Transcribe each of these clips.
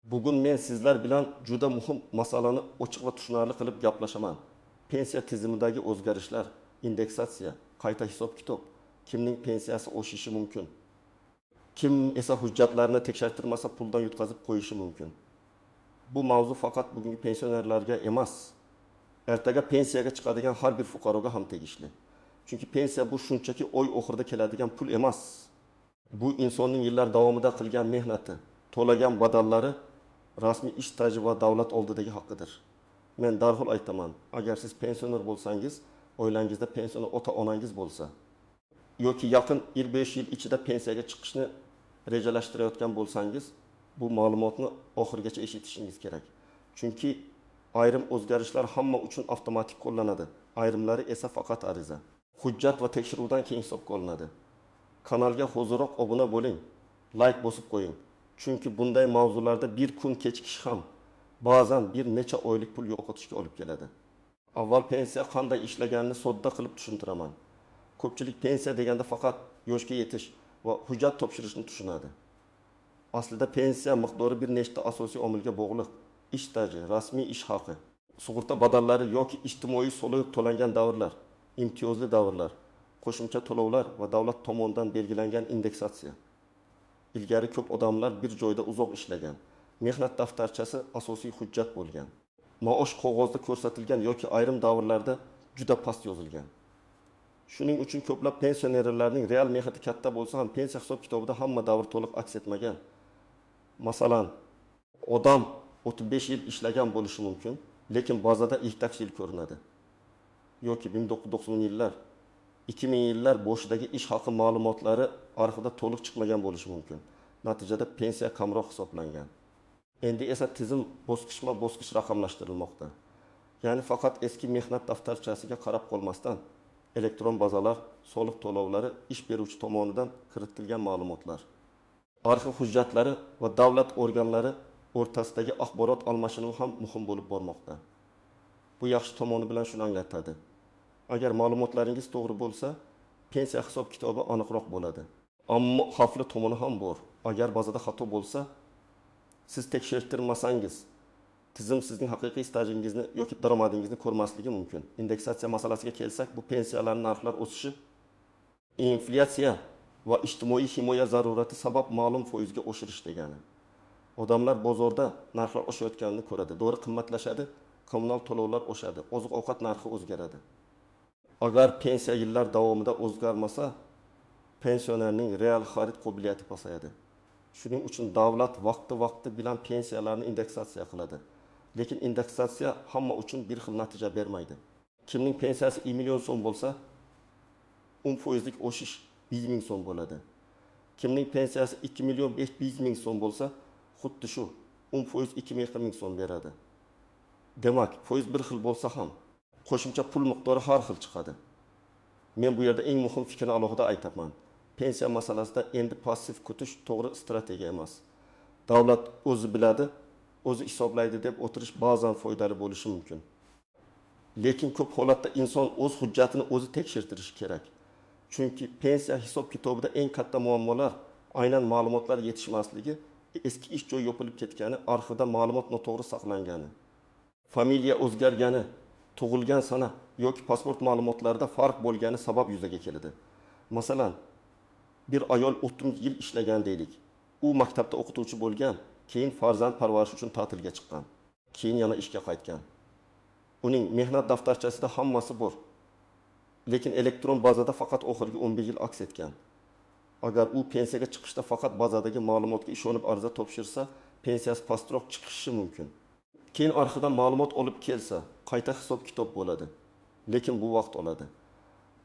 Bugun men sizlar bilan juda muhim masalani ochiq va tushunarli qilib gaplashaman. Pensiya tizimidagi o'zgarishlar, indeksatsiya, qayta hisob-kitob, kimning pensiyasi oshishi mumkin? Kim esa hujjatlarini tekshirtirmasa puldan yutqazib qo'yishi mumkin? Bu mavzu faqat bugungi pensionerlarga emas, ertaga pensiyaga chiqadigan har bir fuqaroga ham tegishli. Chunki pensiya bu shunchaki oy oxirida keladigan pul emas. Bu insonning yillar davomida qilgan mehnati, to'lagan badallari, rasmiy ish staji va davlat oldidagi haqqidir. Men darhol aytaman, agar siz pensioner bo'lsangiz, oilangizda pensioner ota-onangiz bo'lsa, yoki yaqin 25 yil ichida pensiyaga chiqishni rejalashtirayotgan bo'lsangiz, bu ma'lumotni oxirigacha eshitishingiz kerak. Chunki ayrim o'zgarishlar hamma uchun avtomatik qo'llanadi, ayrimlari esa faqat ariza, hujjat va tekshiruvdan keyin hisobga olinadi. Kanalga hoziroq obuna bo'ling, like bosib qo'ying. Chunki bunday mavzularda bir kun kechikish ham ba'zan bir necha oylik pul yo'qotishga olib keladi. Avval pensiya qanday ishlaganini sodda qilib tushuntiraman. Ko'pchilik pensiya deganda faqat yoshga yetish va hujjat topshirishni tushunadi. Aslida pensiya miqdori bir nechta asosiy omilga bog'liq. Ish staji, rasmiy ish haqi, sug'urta badallari yoki ijtimoiy soliq to'langan davrlar, imtiyozli davrlar, qo'shimcha to'lovlar va davlat tomonidan belgilangan indeksatsiya. Ilgari ko'p odamlar bir joyda uzoq ishlagan. Mehnat daftarchasi asosiy hujjat bo'lgan. Maosh qog'ozda ko'rsatilgan yoki ayrim davrlarda juda past yozilgan. Shuning uchun ko'plab pensionerlarning real mehnati katta bo'lsa ham pensiya hisob-kitobida hamma davr to'liq aks etmagan. Masalan, odam 35 yil ishlagan bo'lishi mumkin, lekin bazada ilk yil ko'rinadi. Yoki 1990 yillar, 2000 yillar boshidagi ish haqi ma'lumotlari arxivda to'liq chiqmagan bo'lishi mumkin. Natijada pensiya kamroq hisoblangan. Endi esa tizim bosqichma-bosqich raqamlashtirilmoqda. Ya'ni faqat eski mehnat daftarchasiga qarab qolmasdan, elektron bazalar, soliq to'lovlari ish beruvchi tomonidan kiritilgan ma'lumotlar, arxiv hujjatlari va davlat organlari o'rtasidagi axborot almashinuvi ham muhim bo'lib bormoqda. Bu yaxshi tomoni bilan shuni anglatadi. Agar ma'lumotlaringiz to'g'ri bo'lsa, pensiya hisob-kitobi aniqroq bo'ladi. Ammo xavfli tomoni ham bor. Agar bazada xato bo'lsa, siz tekshirtirmasangiz, tizim sizning haqiqiy stajingizni yoki daromadingizni ko'rmasligi mumkin. Indeksatsiya masalasiga kelsak, bu pensiyalarning narxlar o'sishi, inflyatsiya va ijtimoiy himoya zarurati sabab ma'lum foizga oshirish degani. Odamlar bozorda narxlar oshayotganini ko'radi, dori qimmatlashadi, kommunal to'lovlar oshadi, oziq-ovqat narxi o'zgaradi. Agar pensiya yillar davomida o'zgarmasa, pensionerning real xarid qobiliyati pasayadi. Shuning uchun davlat vaqti bilan pensiyalarni indeksatsiya qiladi. Lekin indeksatsiya hamma uchun bir xil natija bermaydi. Kimning pensiyasi 1 million so'm bo'lsa, 10% o'sish 100 ming so'm bo'ladi. Kimning pensiyasi 2 million 500 ming so'm bo'lsa, xuddi shu 10% 2 ming so'm beradi. Demak, foiz bir xil bo'lsa ham, qo'shimcha pul miqdori har xil chiqadi. Men bu yerda eng muhim fikrni alohida aytaman. Pensiya masalasida endi passiv kutish to'g'ri strategiya emas. Davlat o'zi biladi, o'zi hisoblaydi deb o'tirish ba'zan foydali bo'lishi mumkin. Lekin ko'p holatda inson o'z hujjatini o'zi tekshirtirishi kerak. Chunki pensiya hisob-kitobida eng katta muammolar aynan ma'lumotlar yetishmasligi, eski ish joyi yopilib ketgani, arxivda ma'lumot noto'g'ri saqlangani, familiya o'zgargani, tug'ilgan sana yoki pasport ma'lumotlarida farq bo'lgani sabab yuzaga keladi. Masalan, bir ayol 30 yil ishlagan deylik. U maktabda o'qituvchi bo'lgan, keyin farzand parvarishi uchun ta'tilga chiqqan. Keyin yana ishga qaytgan. Uning mehnat daftarchasida hammasi bor. Lekin elektron bazada faqat oxirgi 11 yil aks etgan. Agar u pensiyaga chiqishda faqat bazadagi ma'lumotga ishonib ariza topshirsa, pensiyasi pastroq chiqishi mumkin. Keyin arxivdan ma'lumot olib kelsa, qayta hisob-kitob bo'ladi. Lekin bu vaqt oladi.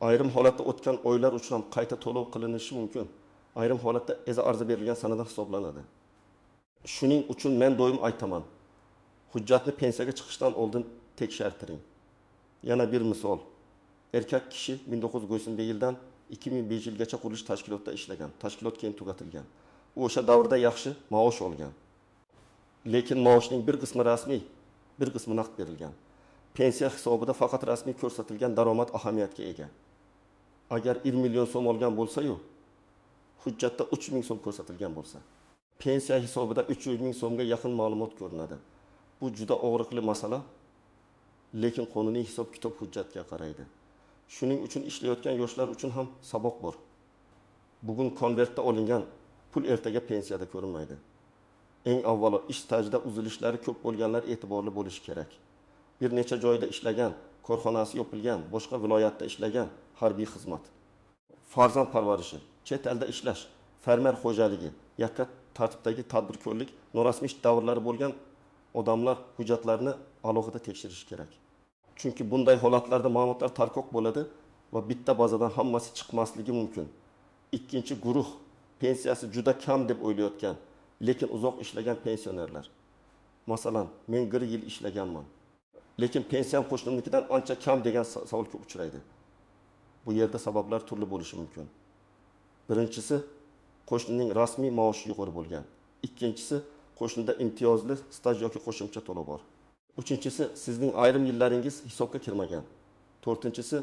Ayrim holatda o'tgan oylar uchun ham qayta to'lov qilinishi mumkin. Ayrim holatda ariza berilgan sanadan hisoblanadi. Shuning uchun men doim aytaman, hujjatni pensiyaga chiqishdan oldin tekshirtiring. Yana bir misol. Erkak kishi 1990 yildan 2005 yilgacha qurilish tashkilotida ishlagan. Tashkilot keyin tugatilgan. U o'sha davrda yaxshi maosh olgan. Lekin maoshning bir qismi rasmiy, bir qismi naqd berilgan. Pensiya hisobida faqat rasmiy ko'rsatilgan daromad ahamiyatga ega. Agar 1 million so'm olgan bo'lsa-yu, hujjatda 3 ming so'm ko'rsatilgan bo'lsa, pensiya hisobida 300 ming so'mga yaqin ma'lumot ko'rinadi. Bu juda og'riqli masala, lekin qonuniy hisob-kitob hujjatga qaraydi. Shuning uchun ishlayotgan yoshlar uchun ham saboq bor. Bugun konvertda olingan pul ertaga pensiyada ko'rinmaydi. Eng avvalo ish stajida uzilishlari ko'p bo'lganlar e'tiborli bo'lishi kerak. Bir necha joyda ishlagan, korxonasi yopilgan, boshqa viloyatda ishlagan harbiy xizmat, farzand parvarishi, chet elda ishlash, fermer xo'jaligi, yakka tartibdagi tadbirkorlik, norasmiy ish davrlari bo'lgan odamlar hujjatlarini alohida tekshirish kerak. Chunki bunday holatlarda ma'lumotlar tarqoq bo'ladi va bitta bazadan hammasi chiqmasligi mumkin. Ikkinchi guruh pensiyasi juda kam deb o'ylayotgan, lekin uzoq ishlagan pensionerlar. Masalan, men 1 yil ishlaganman, lekin pensiyam qo'shnimnikidan ancha kam degan savol ko'p uchraydi. Bu yerda sabablar turli bo'lishi mumkin. Birinchisi, qo'shnining rasmiy maoshi yuqori bo'lgan. Ikkinchisi, qo'shnida imtiyozli staj yoki qo'shimcha to'lov bor. Uchinchisi, sizning ayrim yillaringiz hisobga kirmagan. To'rtinchisi,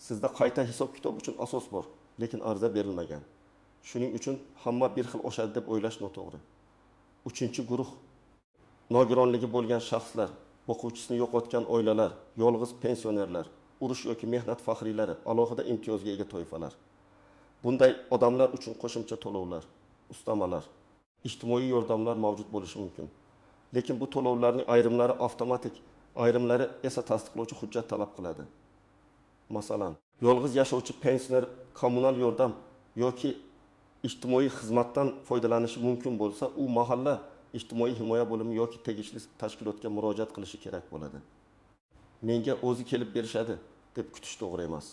sizda qayta hisob-kitob uchun asos bor, lekin ariza berilmagan. Shuning uchun hamma bir xil oshadi deb o'ylash noto'g'ri. Uchinchi guruh nogironligi bo'lgan shaxslar, o'quvchisini yo'qotgan oilalar, yolg'iz pensionerlar, urush yoki mehnat faxriylari, alohida imtiyozga ega toifalar. Bunday odamlar uchun qo'shimcha to'lovlar, ustamalar, ijtimoiy yordamlar mavjud bo'lishi mumkin. Lekin bu to'lovlarning ayrimlari avtomatik, ayrimlari esa tasdiqlovchi hujjat talab qiladi. Masalan, yolg'iz yashovchi pensioner kommunal yordam yoki ijtimoiy xizmatdan foydalanishi mumkin bo'lsa, u mahalla ijtimoiy himoya bo'limi yoki tegishli tashkilotga murojaat qilishi kerak bo'ladi. Menga o'zi kelib berishadi deb kutish to'g'ri emas.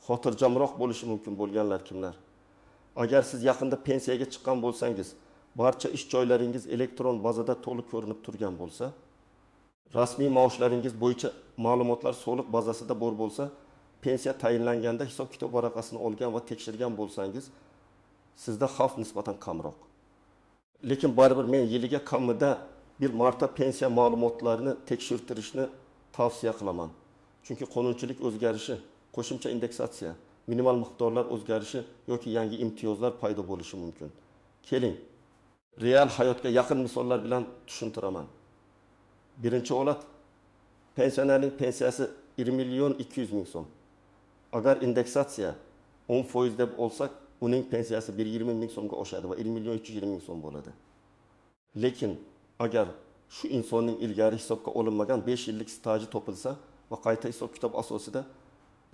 Xotirjamroq bo'lishi mumkin bo'lganlar kimlar? Agar siz yaqinda pensiyaga chiqqan bo'lsangiz, barcha ish joylaringiz elektron bazada to'liq ko'rinib turgan bo'lsa, rasmiy maoshlaringiz bo'yicha ma'lumotlar soliq bazasida bor bo'lsa, pensiya tayinlanganda hisob-kitob varaqasini olgan va tekshirgan bo'lsangiz, sizda xavf nisbatan kamroq. Lekin baribir men yiliga kamida bir marta pensiya ma'lumotlarini tekshirtirishni tavsiya qilaman. Chunki qonunchilik o'zgarishi, qo'shimcha indeksatsiya, minimal miqdorlar o'zgarishi yoki yangi imtiyozlar paydo bo'lishi mumkin. Keling, real hayotga yaqin misollar bilan tushuntiraman. Birinchi holat, pensionerning pensiyasi 1.200.000 so'm. Agar indeksatsiya 10% deb olsak, uning pensiyasi 120.000 so'mga oshadi va 1.320.000 so'm bo'ladi. Lekin agar shu insonning ilgari hisobga olinmagan 5 yillik staji topilsa va qayta hisob-kitob asosida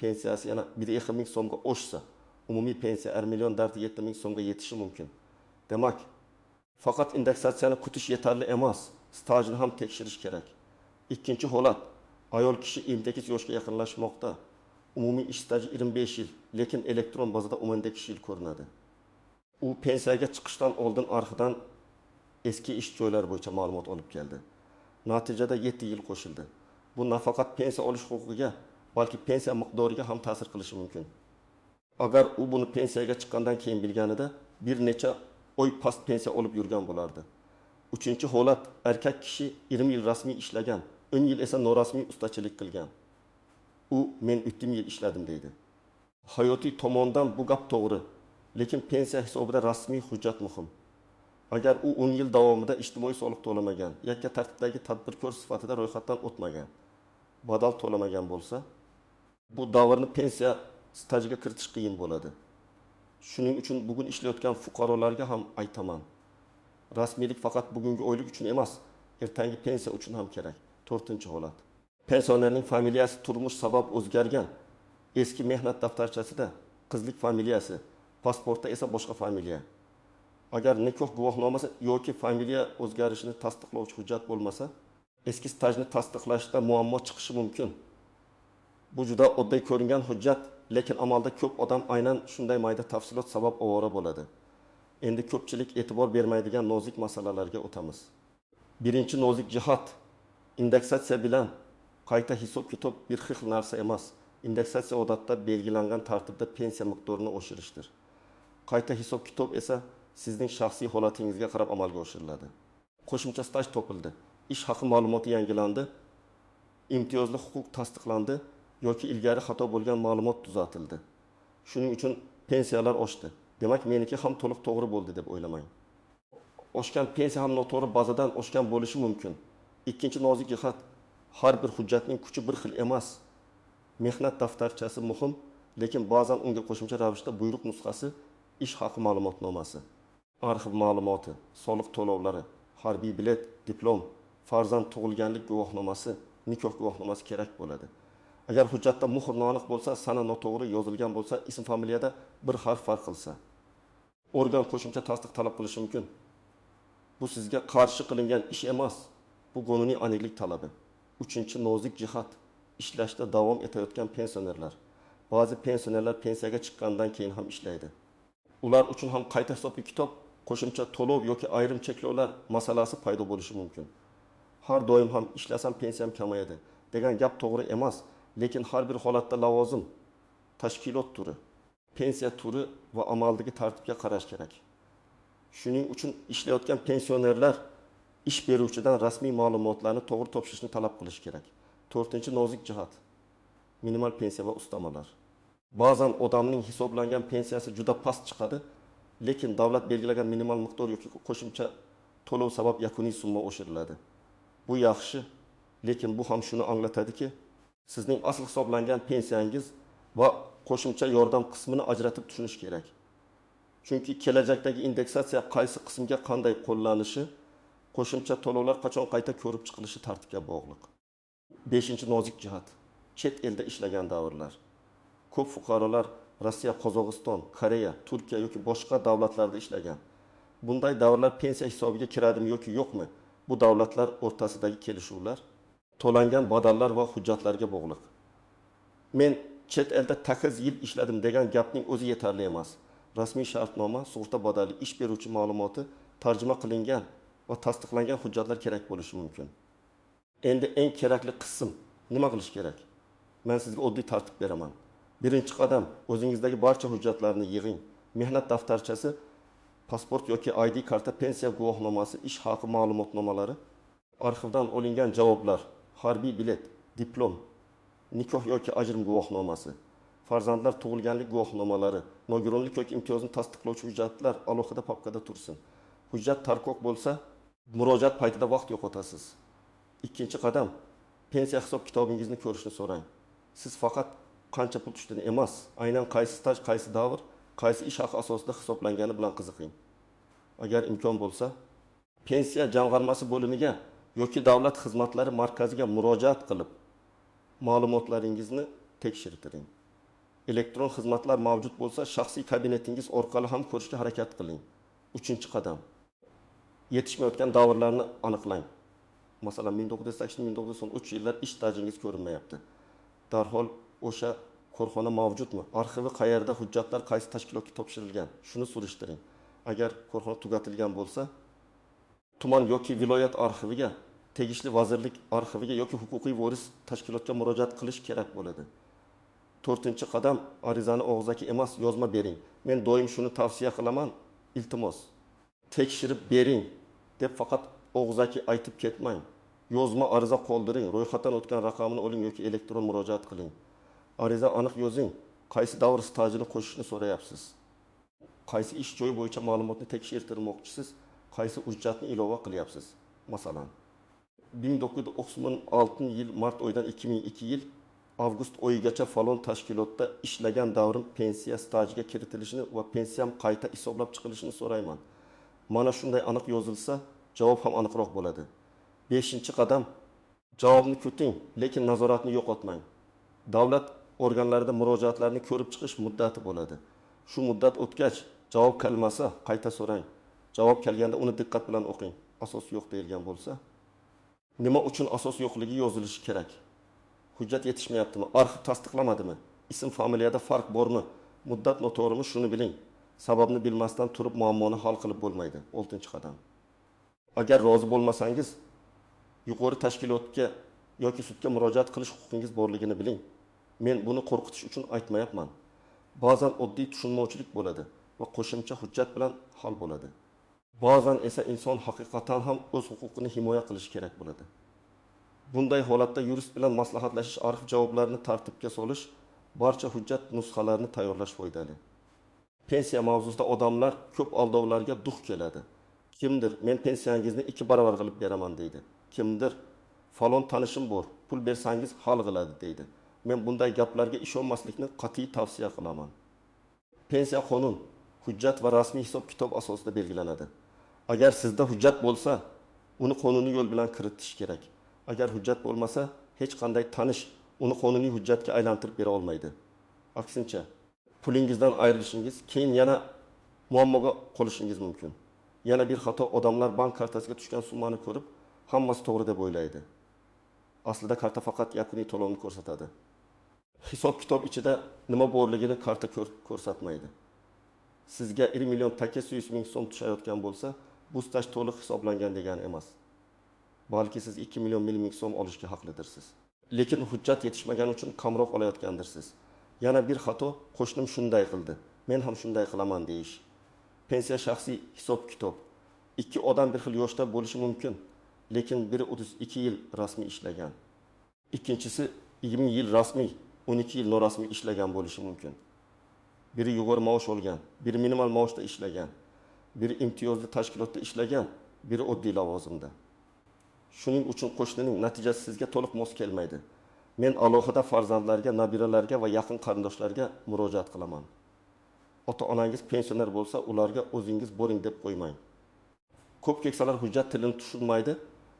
pensiyasi yana 1.2 so'mga oshsa, umumiy pensiya 1.7 so'mga yetishi mumkin. Demak, faqat indeksatsiyani kutish yetarli emas, stajni ham tekshirish kerak. Ikkinchi holat, ayol kishi 28 yoshga yaqinlashmoqda. Umumiy ish staji 25 yil, lekin elektron bazada 12 yil ko'rinadi. U pensiyaga chiqishdan oldin arxidan eski ish joylari bo'yicha ma'lumot olib keldi. Natijada 7 yil qo'shildi. Bu nafaqat pensiya olish huquqiga, balki pensiya miqdoriga ham ta'sir qilishi mumkin. Agar u buni pensiyaga chiqqandan keyin bilganida, bir necha oy past pensiya olib yurgan bo'lardi. Uchinchi holat, erkak kishi 20 yil rasmiy ishlagan, 10 yil esa norasmiy ustachilik qilgan. U men 3 yil ishladim deydi. Hayotiy tomondan bu gap to'g'ri, lekin pensiya hisobida rasmiy hujjat muhim. Agar u 10 yil davomida ijtimoiy soliq to'lamagan, yakka tartibdagi tadbirkor sifatida ro'yxatdan o'tmagan, badal to'lamagan bo'lsa, bu davrni pensiya stajiga kiritish qiyin bo'ladi. Shuning uchun bugun ishlayotgan fuqarolarga ham aytaman. Rasmiylik faqat bugungi oylik uchun emas, ertangi pensiya uchun ham kerak. 4-holat. Pensionerning familiyasi turmush sabab o'zgargan. Eski mehnat daftarchasida qizlik familiyasi, pasportda esa boshqa familiya. Agar nikoh guvohnomasi yoki familiya o'zgarishini tasdiqlovchi hujjat bo'lmasa, eski stajni tasdiqlashda muammo chiqishi mumkin. Bu juda oddiy ko'ringan hujjat, lekin amalda ko'p odam aynan shunday mayda tafsilot sabab ovora bo'ladi. Endi ko'pchilik e'tibor bermaydigan nozik masalalarga o'tamiz. Birinchi nozik jihat, indeksatsiya bilan qayta hisob-kitob bir xil narsa emas. Indeksatsiya odatda belgilangan tartibda pensiya miqdorini oshirishdir. Qayta hisob-kitob esa sizning shaxsiy holatingizga qarab amalga oshiriladi. Qo'shimcha staj topildi, ish haqi ma'lumoti yangilandi, imtiyozli huquq tasdiqlandi yoki ilgari xato bo'lgan ma'lumot tuzatildi. Shuning uchun pensiyalar oshdi. Demak, meniki ham to'liq to'g'ri bo'ldi deb o'ylamang. oshgan pensiya ham noto'g'ri bazadan oshgan bo'lishi mumkin. Ikkinchi nozik jihat, har bir hujjatning kuchi bir xil emas. Mehnat daftarchasi muhim, lekin ba'zan unga qo'shimcha ravishda buyruq nusxasi, ish haqi ma'lumotnomasi, arxiv ma'lumoti, soliq to'lovlari, harbiy bilet, diplom, farzand tug'ilganlik guvohnomasi, nikoh guvohnomasi kerak bo'ladi. Agar hujjatda muhr noaniq bo'lsa, sana noto'g'ri yozilgan bo'lsa, ism familiyada bir harf farq qilsa, organ qo'shimcha tasdiq talab qilishi mumkin. Bu sizga qarshi qilingan ish emas, bu qonuniy aniqlik talabi. Uchinchi nozik jihat, ishlashda davom etayotgan pensionerlar. Ba'zi pensionerlar pensiyaga chiqqandan keyin ham ishlaydi. Ular uchun ham qayta hisobiy kitob, qo'shimcha to'lov yoki ayrim cheklovlar masalasi paydo bo'lishi mumkin. Har doim ham ishlasam pensiyam kamayadi degan gap to'g'ri emas, lekin har bir holatda lavozim, tashkilot turi, pensiya turi va amaldagi tartibga qarash kerak. Shuning uchun ishlayotgan pensionerlar ish beruvchidan rasmiy ma'lumotlarni to'g'ri topshirishni talab qilish kerak. 4-nozik jihat, minimal pensiya va ustamalar. Ba'zan odamning hisoblangan pensiyasi juda past chiqadi, lekin davlat belgilagan minimal miqdor yoki qo'shimcha to'lov sabab yakuniy summa oshiriladi. Bu yaxshi, lekin bu ham shuni anglatadiki, sizning asl hisoblangan pensiyangiz va qo'shimcha yordam qismini ajratib tushunish kerak. Chunki kelajakdagi indeksatsiya qaysi qismga qanday qo'llanishi, qo'shimcha to'lovlar qachon qayta ko'rib chiqilishi tartibga bog'liq. 5-nozik jihat, chet elda ishlagan davrlar. Ko'p fuqarolar Rossiya, Qozog'iston, Koreya, Turkiya yoki boshqa davlatlarda ishlagan. Bunday davrlar pensiya hisobiga kiradimi yoki yo'qmi? Bu davlatlar o'rtasidagi kelishuvlar to'langan badallar va hujjatlarga bog'liq. Men chet elda 8 yil ishladim degan gapning o'zi yetarli emas. Rasmiy shartnoma, sug'urta badali, ish beruvchi ma'lumoti, tarjima qilingan va tasdiqlangan hujjatlar kerak bo'lishi mumkin. Endi eng kerakli qism nima qilish kerak? Men sizga oddiy tartib beraman. Birinchi qadam, o'zingizdagi barcha hujjatlarni yig'ing. Mehnat daftarchasi, pasport yoki ID karta, pensiya guvohnomasi, ish haqi ma'lumotnomalari, arxivdan olingan javoblar, harbiy bilet, diplom, nikoh yoki ajrim guvohnomasi, farzandlar tug'ilganlik guvohnomalari, nogironlik yoki imtiyozni tasdiqlovchi hujjatlar alohida papkada tursin. Hujjat tarkoq bo'lsa, murojaat paytida vaqt yo'qotasiz. Ikkinchi qadam, pensiya hisob kitobingizni ko'rishni so'rang. Siz faqat qancha pul tushdi emas, aynan qaysi staj, qaysi davr, qaysi ish haqi asosida hisoblangani bilan qiziqing. Agar imkon bo'lsa, pensiya jamg'armasi bo'limiga yoki davlat xizmatlari markaziga murojaat qilib, ma'lumotlaringizni tekshirtiring. Elektron xizmatlar mavjud bo'lsa, shaxsiy kabinetingiz orqali ham ko'rishga harakat qiling. 3-qadam, yetishmayotgan davrlarni aniqlang. Masalan, 1980-1993 yillar ish stajingiz ko'rinmayapti. Darhol o'sha korxona mavjudmi? Arxivi qayerda, hujjatlar qaysi tashkilotga topshirilgan? Shuni surishtiring. Agar korxona tugatilgan bo'lsa, tuman yoki viloyat arxiviga, tegishli vazirlik arxiviga yoki huquqiy voris tashkilotga murojaat qilish kerak bo'ladi. 4-qadam, arizani og'zaki emas, yozma bering. Men doim shuni tavsiya qilaman, iltimos. Tekshirib bering deb faqat og'zaki aytib ketmang. Yozma ariza qoldiring, ro'yxatdan o'tgan raqamini oling yoki elektron murojaat qiling. Ariza aniq yozing, qaysi davr stajini qo'shishni so'rayapsiz. Qaysi ish joyi bo'yicha ma'lumotni tekshirtirmoqchisiz, qaysi hujjatni ilova qilyapsiz. Masalan, 1996 yil mart oyidan 2002 yil avgust oyigacha falon tashkilotda ishlagan davrim pensiya stajiga kiritilishini va pensiyam qayta hisoblab chiqilishini so'rayman. Mana shunday aniq yozilsa, javob ham aniqroq bo'ladi. 5-qadam, javobni kuting, lekin nazoratni yo'qotmang. Davlat organlarida murojaatlarni ko'rib chiqish muddati bo'ladi. Shu muddat o'tgach, javob kelmasa, qayta so'rang. Javob kelganda uni diqqat bilan o'qing. Asos yo'q deyilgan bo'lsa, nima uchun asos yo'qligi yozilishi kerak? Hujjat yetishmayaptimi? Arxiv tasdiqlamadimi? Ism familiyada farq bormi? Muddat noto'g'rimi? Shuni biling. Sababni bilmasdan turib muammoni hal qilib bo'lmaydi. 6-qadam. Agar rozi bo'lmasangiz, yuqori tashkilotga yoki sudga murojaat qilish huquqingiz borligini biling. Men buni qo'rqitish uchun aytmayapman. Ba'zan oddiy tushunmovchilik bo'ladi va qo'shimcha hujjat bilan hal bo'ladi. Ba'zan esa inson haqiqatan ham o'z huquqini himoya qilish kerak bo'ladi. Bunday holatda yurist bilan maslahatlashish, arxiv javoblarini tartibga solish, barcha hujjat nusxalarini tayyorlash foydali. Pensiya mavzusida odamlar ko'p aldovlarga duch keladi. Kimdir men pensiyangizni 2 barobar qilib beraman deydi. Kimdir falon tanishim bor, pul bersangiz hal qiladi deydi. Men bunday gaplarga ishonmaslikni qat'iy tavsiya qilaman. Pensiya qonun, hujjat va rasmiy hisob-kitob asosida belgilanadi. Agar sizda hujjat bo'lsa, uni qonuniy yo'l bilan kiritish kerak. Agar hujjat bo'lmasa, hech qanday tanish uni qonuniy hujjatga aylantirib bera olmaydi. Aksincha, pulingizdan ayrilishingiz, keyin yana muammoga qolishingiz mumkin. Yana bir xato, odamlar bank kartasiga tushgan summani ko'rib, hammasi to'g'ri deb o'ylaydi. Aslida karta faqat yakuniy to'lovni ko'rsatadi. Hisob-kitob ichida nima borligini karta ko'rsatmaydi. Sizga 1 million taka 100 ming so'm tushayotgan bo'lsa, bu staj to'liq hisoblangan degani emas. Balki siz 2 million ming so'm olishga haqlidirsiz. Lekin hujjat yetishmagani uchun kamroq olayotgandirsiz. Yana bir xato, qo'shnim shunday qildi, men ham shunday qilaman deyish. Pensiya shaxsiy hisob-kitob. Ikki odam bir xil yoshda bo'lishi mumkin, lekin biri 32 yil rasmiy ishlagan. Ikkinchisi 20 yil rasmiy, 12 yil norasmiy ishlagan bo'lishi mumkin. Biri yuqori maosh olgan, biri minimal maoshda ishlagan, biri imtiyozli tashkilotda ishlagan, biri oddiy lavozimda. Shuning uchun qo'shnining natijasi sizga to'liq mos kelmaydi. Men alohida farzandlarga, nabiralarga va yaqin qarindoshlarga murojaat qilaman. Ota-onangiz pensioner bo'lsa, ularga o'zingiz bo'ling deb qo'ymang. Ko'p keksalar hujjat tilini tushunmaydi,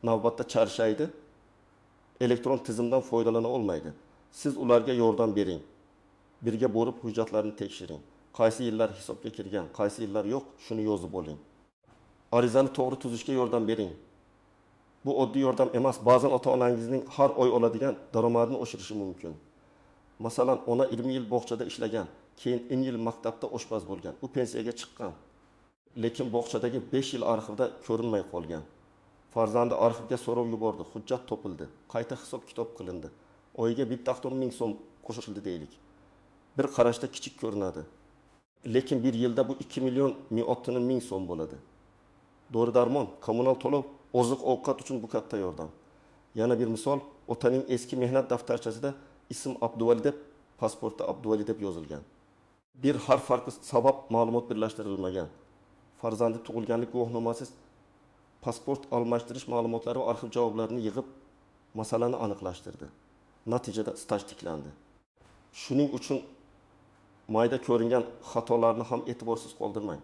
navbatda charchaydi, elektron tizimdan foydalana olmaydi. Siz ularga yordam bering. Birga borib hujjatlarni tekshiring. Qaysi yillar hisobga kirgan, qaysi yillar yo'q, shuni yozib oling. Arizani to'g'ri tuzishga yordam bering. Bu oddiy yordam emas, ba'zan ota-onangizning har oy oladigan daromadini oshirishi mumkin. Masalan, ona 20 yil bog'chada ishlagan, keyin 10 yil maktabda oshpaz bo'lgan. U pensiyaga chiqqan. Lekin bog'chadagi 5 yil arxivda ko'rinmay qolgan. Farzandi arxivga so'rov yubordi, hujjat topildi, qayta hisob-kitob qilindi. Oyiga 1 ming so'm qo'shildi deylik. Bir qarashda kichik ko'rinadi. Lekin bir yilda bu 2 million 160 ming so'm bo'ladi. Dori-darmon, kommunal to'lov, oziq-ovqat uchun bu katta yordam. Yana bir misol, otaning eski mehnat daftarchasida ism Abduvali deb, pasportda Abduvali deb yozilgan. Bir harf farqi sabab ma'lumot birlashtirilmagan. Farzandi tug'ilganlik guvohnomasiz pasport almashtirish ma'lumotlari va arxiv javoblarini yig'ib masalani aniqlashtirdi. Natijada staj tiklandi. Shuning uchun mayda ko'ringan xatolarni ham e'tiborsiz qoldirmang.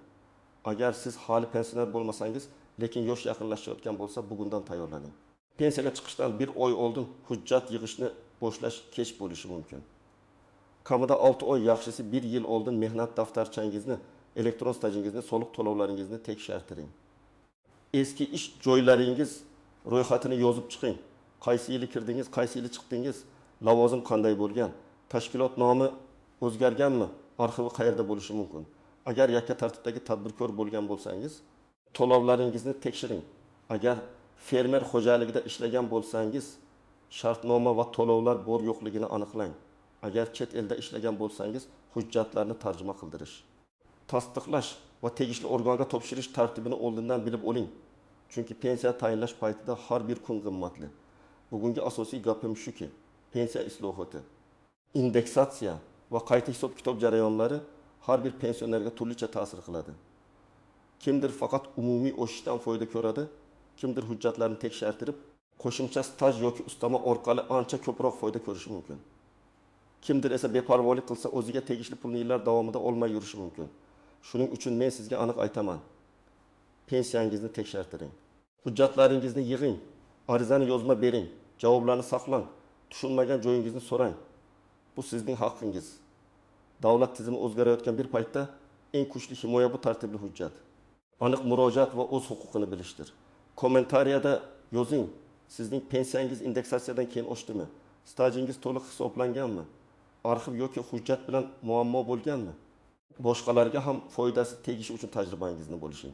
Agar siz hali pensioner bo'lmasangiz, lekin yosh yaqinlashayotgan bo'lsa, bugundan tayyorlaning. Pensiyaga chiqishdan bir oy oldin hujjat yig'ishni boshlash kech bo'lishi mumkin. Kamida 6 oy, yaxshisi 1 yil oldin mehnat daftarchangizni, elektron stajingizni, soliq to'lovlaringizni tekshirtiring. Eski ish joylaringiz ro'yxatini yozib chiqing. Qaysi yili kirdingiz, qaysi yili chiqdingiz, lavozim qanday bo'lgan, tashkilot nomi o'zgarganmi, arxivi qayerda bo'lishi mumkin. Agar yakka tartibdagi tadbirkor bo'lgan bo'lsangiz, to'lovlaringizni tekshiring. Agar fermer xo'jaligida ishlagan bo'lsangiz, shartnoma va to'lovlar bor yo'qligini aniqlang. Agar chet elda ishlagan bo'lsangiz, hujjatlarni tarjima qildirish. Tasdiqlash va tegishli organga topshirish tartibini oldindan bilib oling. Chunki pensiya tayinlash paytida har bir kun qimmatli. Bugungi asosiy gapim shuki, pensiya islohoti, indeksatsiya va qayta hisob-kitob jarayonlari har bir pensionerga turlicha ta'sir qiladi. Kimdir faqat umumiy o'sishdan foyda ko'radi, kimdir hujjatlarni tekshirtirib, qo'shimcha staj yoki ustama orqali ancha ko'proq foyda ko'rishi mumkin. Kimdir esa beparvolik qilsa, o'ziga tegishli pulni yillar davomida olmay yurishi mumkin. Shuning uchun men sizga aniq aytaman. Pensiyangizni tekshirtiring. Hujjatlaringizni yig'ing, arizani yozma bering, javoblarni saqlang, tushunmagan joyingizni so'rang. Bu sizning haqqingiz. Davlat tizimi o'zgarayotgan bir paytda eng kuchli himoya bu tartibli hujjat. Aniq murojaat va o'z huquqini bilishdir. Kommentariyada yozing. Sizning pensiyangiz indeksatsiyadan keyin oshdimi? Stajingiz to'liq hisoblanganmi? Arxiv yoki hujjat bilan muammo bo'lganmi? Boshqalarga ham foydasi tegishi uchun tajribangizni bo'lishing.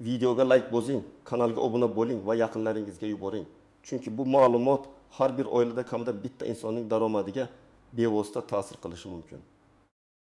Videoga like bosing, kanalga obuna bo'ling va yaqinlaringizga yuboring. Chunki bu ma'lumot har bir oilada kamida bitta insonning daromadiga bevosita ta'sir qilishi mumkin.